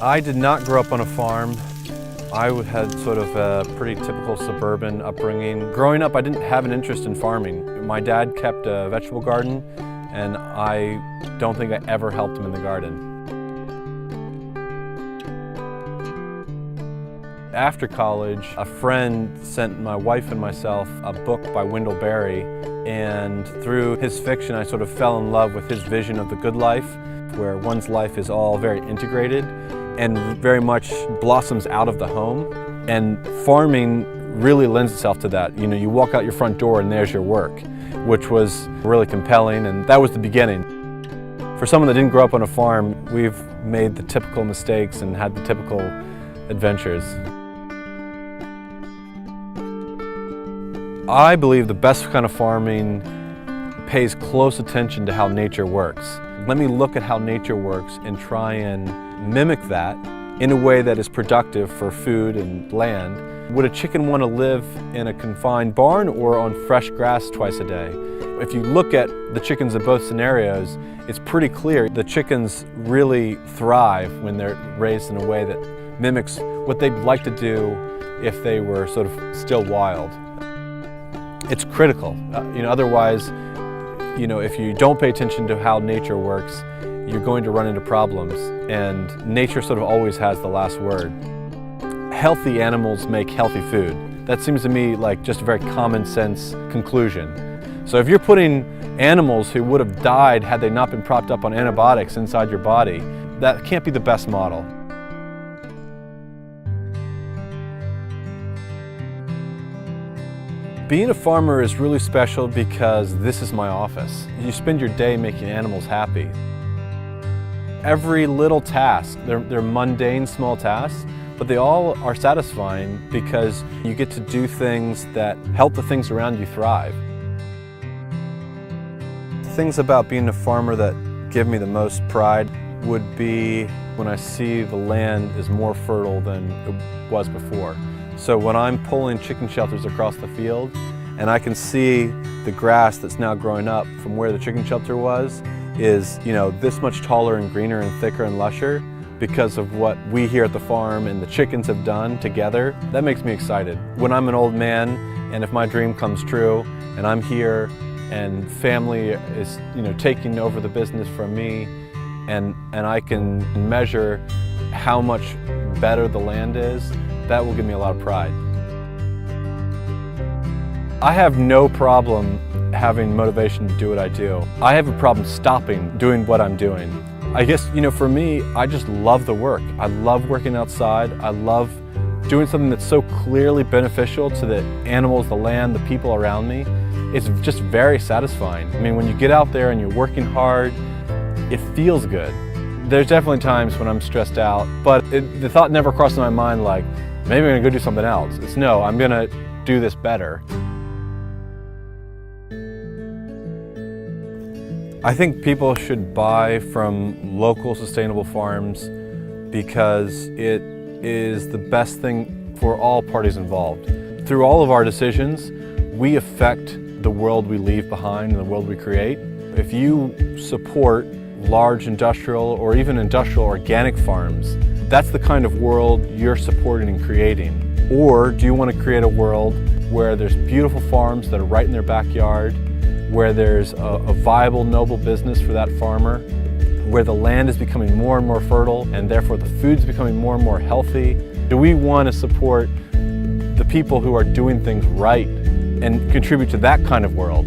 I did not grow up on a farm. I had sort of a pretty typical suburban upbringing. Growing up, I didn't have an interest in farming. My dad kept a vegetable garden, and I don't think I ever helped him in the garden. After college, a friend sent my wife and myself a book by Wendell Berry, and through his fiction, I sort of fell in love with his vision of the good life, where one's life is all very integrated and very much blossoms out of the home. And farming really lends itself to that. You know, you walk out your front door and there's your work, which was really compelling, and that was the beginning. For someone that didn't grow up on a farm, we've made the typical mistakes and had the typical adventures. I believe the best kind of farming pays close attention to how nature works. Let me look at how nature works and try and mimic that in a way that is productive for food and land. Would a chicken want to live in a confined barn or on fresh grass twice a day? If you look at the chickens in both scenarios, it's pretty clear the chickens really thrive when they're raised in a way that mimics what they'd like to do if they were sort of still wild. It's critical. Otherwise, if you don't pay attention to how nature works, you're going to run into problems, and nature sort of always has the last word. Healthy animals make healthy food. That seems to me like just a very common sense conclusion. So if you're putting animals who would have died had they not been propped up on antibiotics inside your body, that can't be the best model. Being a farmer is really special because this is my office. You spend your day making animals happy. Every little task, they're mundane small tasks, but they all are satisfying because you get to do things that help the things around you thrive. Things about being a farmer that give me the most pride would be when I see the land is more fertile than it was before. So when I'm pulling chicken shelters across the field and I can see the grass that's now growing up from where the chicken shelter was is, this much taller and greener and thicker and lusher because of what we here at the farm and the chickens have done together, that makes me excited. When I'm an old man and if my dream comes true and I'm here and family is, taking over the business from me and I can measure how much better the land is, that will give me a lot of pride. I have no problem having motivation to do what I do. I have a problem stopping doing what I'm doing. I guess, for me, I just love the work. I love working outside. I love doing something that's so clearly beneficial to the animals, the land, the people around me. It's just very satisfying. I mean, when you get out there and you're working hard, it feels good. There's definitely times when I'm stressed out, but the thought never crosses my mind like, maybe I'm gonna go do something else. It's no, I'm gonna do this better. I think people should buy from local sustainable farms because it is the best thing for all parties involved. Through all of our decisions, we affect the world we leave behind and the world we create. If you support large industrial or even industrial organic farms, that's the kind of world you're supporting and creating. Or do you want to create a world where there's beautiful farms that are right in their backyard, where there's a viable, noble business for that farmer, where the land is becoming more and more fertile and therefore the food's becoming more and more healthy? Do we want to support the people who are doing things right and contribute to that kind of world?